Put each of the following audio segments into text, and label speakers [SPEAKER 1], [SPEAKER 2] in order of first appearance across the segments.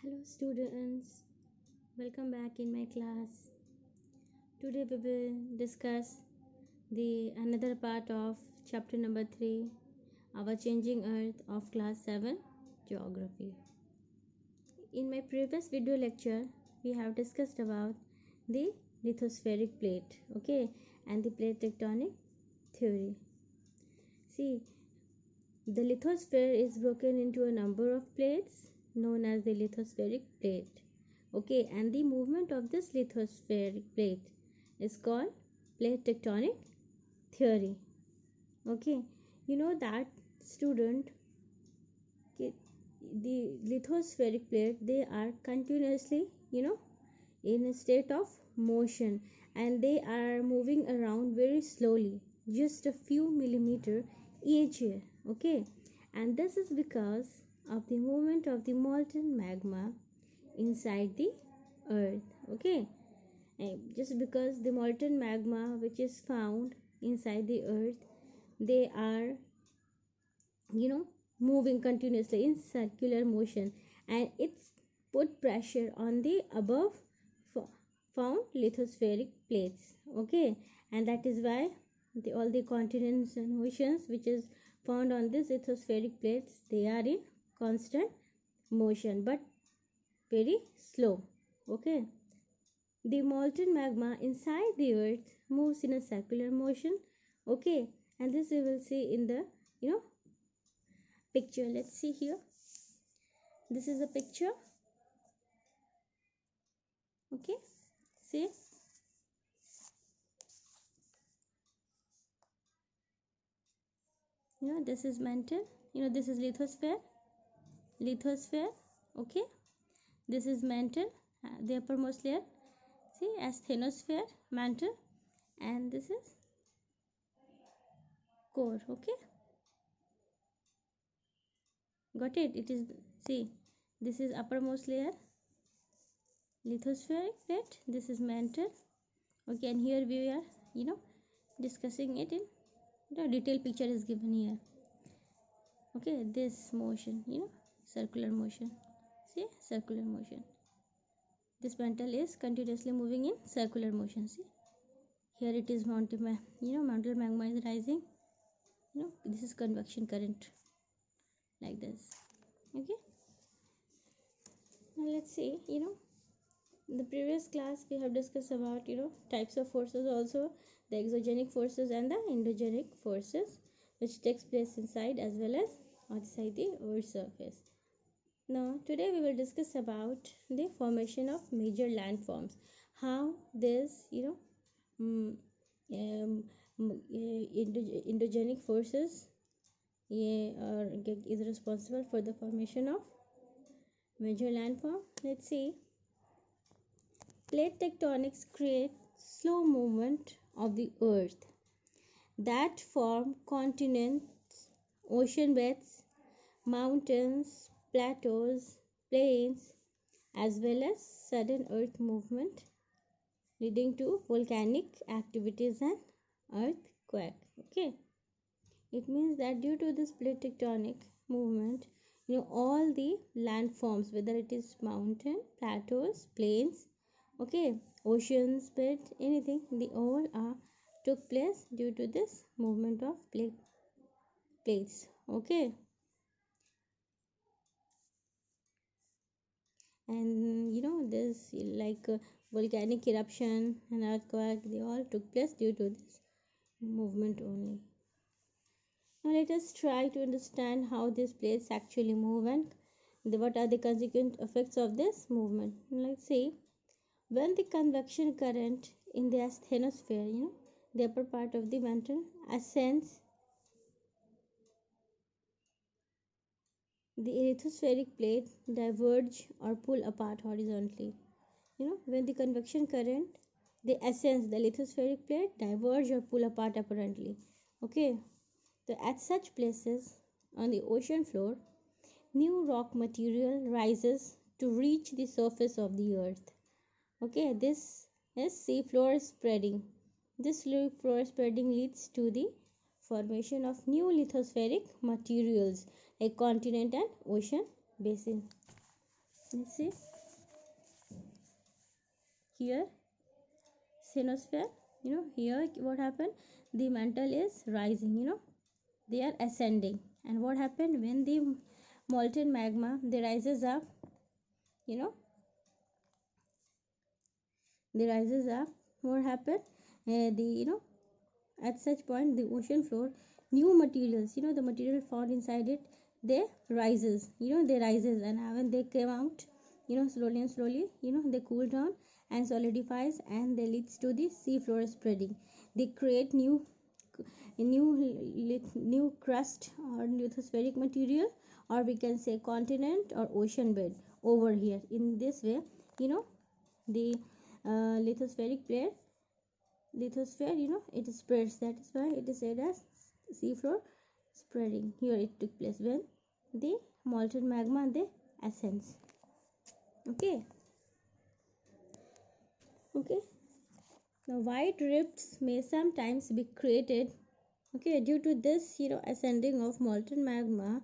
[SPEAKER 1] Hello students, welcome back in my class. Today we will discuss the another part of chapter number 3, Our Changing Earth of class 7 Geography. In my previous video lecture, we have discussed about the lithospheric plate, and the plate tectonic theory. See, the lithosphere is broken into a number of plates known as the lithospheric plate. And the movement of this lithospheric plate is called plate tectonic theory. You know that student, the lithospheric plate, they are continuously in a state of motion, and they are moving around very slowly, just a few millimeter each year. And this is because of the movement of the molten magma inside the earth. Just because the molten magma which is found inside the earth, they are moving continuously in circular motion, and it's put pressure on the above found lithospheric plates. And that is why all the continents and oceans which is found on this lithospheric plates, they are in constant motion but very slow. The molten magma inside the earth moves in a circular motion. And this we will see in the picture. Let's see here. This is a picture. See, this is mantle, this is lithosphere. This is mantle, the uppermost layer, see, asthenosphere, mantle, and this is core. Got it? It is, see, this is uppermost layer, lithospheric plate, this is mantle. And here we are discussing it in the detailed picture is given here. This motion, circular motion, see, circular motion. This mantle is continuously moving in circular motion. See, here it is mountain magma is rising. This is convection current, like this. Now let's see. In the previous class we have discussed about types of forces, also the exogenic forces and the endogenic forces which takes place inside as well as outside the earth's surface. Now today we will discuss about the formation of major landforms, how this endogenic forces is responsible for the formation of major landform. Let's see. Plate tectonics create slow movement of the earth that form continents, ocean beds, mountains, plateaus, plains, as well as sudden earth movement leading to volcanic activities and earthquake. It means that due to this plate tectonic movement, all the landforms, whether it is mountain, plateaus, plains, oceans, bed, anything, they all took place due to this movement of plates. And this like volcanic eruption and earthquake, they all took place due to this movement only. Now let us try to understand how these plates actually move and what are the consequent effects of this movement. Let's see. When the convection current in the asthenosphere, the upper part of the mantle, ascends, the lithospheric plate diverge or pull apart horizontally. When the convection current, they ascends, the lithospheric plate diverge or pull apart apparently. So at such places on the ocean floor, new rock material rises to reach the surface of the earth. This is seafloor spreading. This seafloor spreading leads to the formation of new lithospheric materials like continent and ocean basin. Let's see here, asthenosphere. Here what happened? The mantle is rising. They are ascending. And what happened when the molten magma they rises up? You know, they rises up. What happened? The At such point the ocean floor, new materials, the material found inside it, they rises. They rises, and when they came out, slowly and slowly, they cool down and solidifies, and they leads to the sea floor spreading. They create new crust or lithospheric material, or we can say continent or ocean bed over here. In this way, the lithospheric plate lithosphere, it spreads. That is why it is said as seafloor spreading. Here it took place when the molten magma they ascends. Okay. Now wide rifts may sometimes be created, due to this, ascending of molten magma,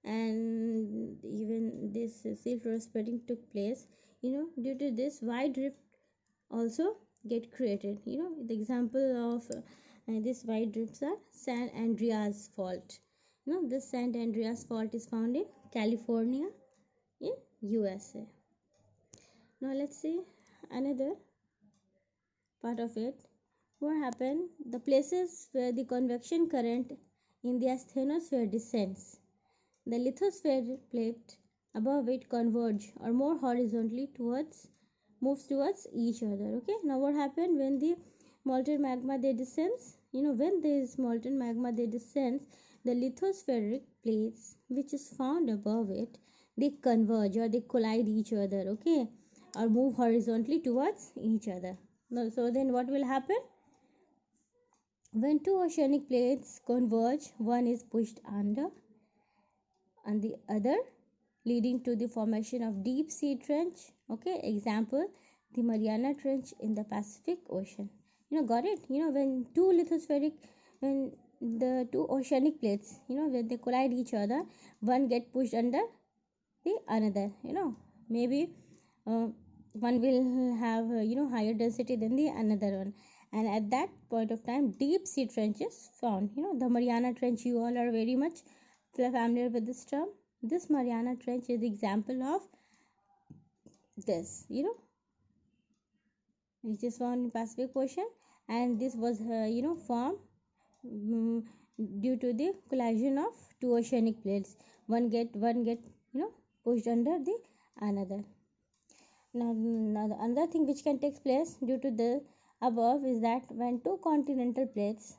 [SPEAKER 1] and even this seafloor spreading took place. Due to this, wide rift also get created. The example of this wide rifts are San Andreas fault. This San Andreas fault is found in California in USA. Now let's see another part of it. What happened? The places where the convection current in the asthenosphere descends, the lithosphere plate above it converge or more horizontally moves towards each other. Okay, now what happened when the molten magma they descends? When this molten magma they descends, the lithospheric plates which is found above it, they converge or they collide each other. Okay, or move horizontally towards each other. Now, so then what will happen? When two oceanic plates converge, one is pushed under and the other, leading to the formation of deep sea trench. Okay, example, the Mariana Trench in the Pacific Ocean. Got it? When the two oceanic plates, when they collide each other, one get pushed under the another. Maybe one will have higher density than the another one, and at that point of time deep sea trench is found. The Mariana Trench, you all are very much familiar with this term. This Mariana Trench is the example of this, which is found in Pacific Ocean, and this was formed due to the collision of two oceanic plates. One get pushed under the another. Now the another thing which can take place due to the above is that when two continental plates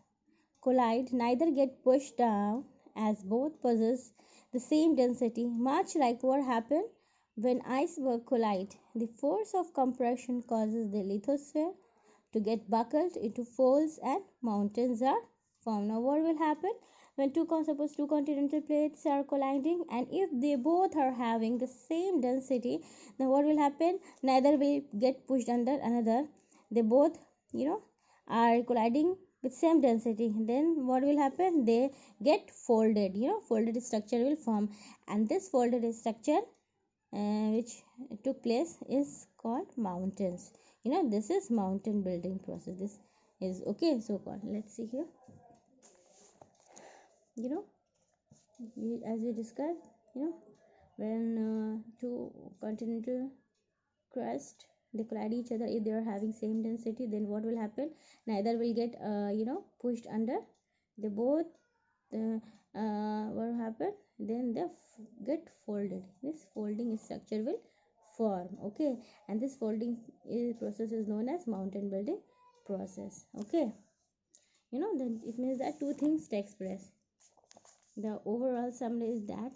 [SPEAKER 1] collide, neither get pushed down as both possess the same density, much like what happened when icebergs collide. The force of compression causes the lithosphere to get buckled into folds and mountains are formed. Now what will happen when suppose two continental plates are colliding, and if they both are having the same density, then what will happen? Neither will get pushed under another. They both are colliding with same density. Then what will happen? They get folded. Folded structure will form, and this folded structure which took place is called mountains. This is mountain building process. This is okay, so called. Let's see here. As we discussed, when two continental crust they collide each other, if they are having same density, then what will happen? Neither will get pushed under. They both what will happen? Then they get folded. This folding structure will form. Okay, and this folding process is known as mountain building process. Okay, then it means that two things takes place. The overall summary is that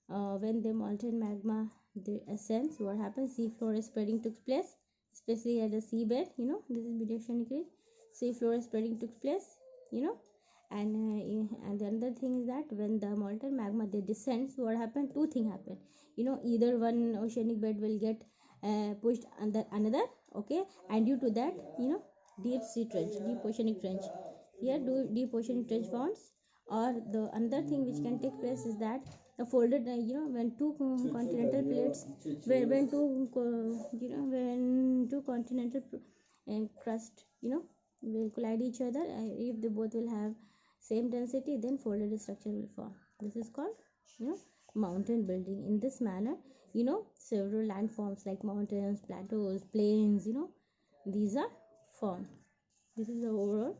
[SPEAKER 1] when the molten magma the ascends, what happens? Sea floor spreading took place, especially at the seabed. This is bidiationically sea floor spreading took place. And the other thing is that when the molten magma they descends, what happened? Two things happen. Either one oceanic bed will get pushed under another. Okay, and due to that, deep sea trench, deep oceanic trench. Here, deep oceanic trench forms. Or the another thing which can take place is that a folded, when two continental plates, when two when two continental crust will collide each other, if they both will have same density, then folded structure will form. This is called mountain building. In this manner, several landforms like mountains, plateaus, plains, these are formed. This is the overall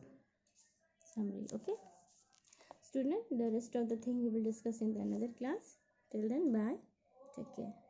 [SPEAKER 1] summary. Okay, student, the rest of the thing we will discuss in the another class. Till then, bye, take care.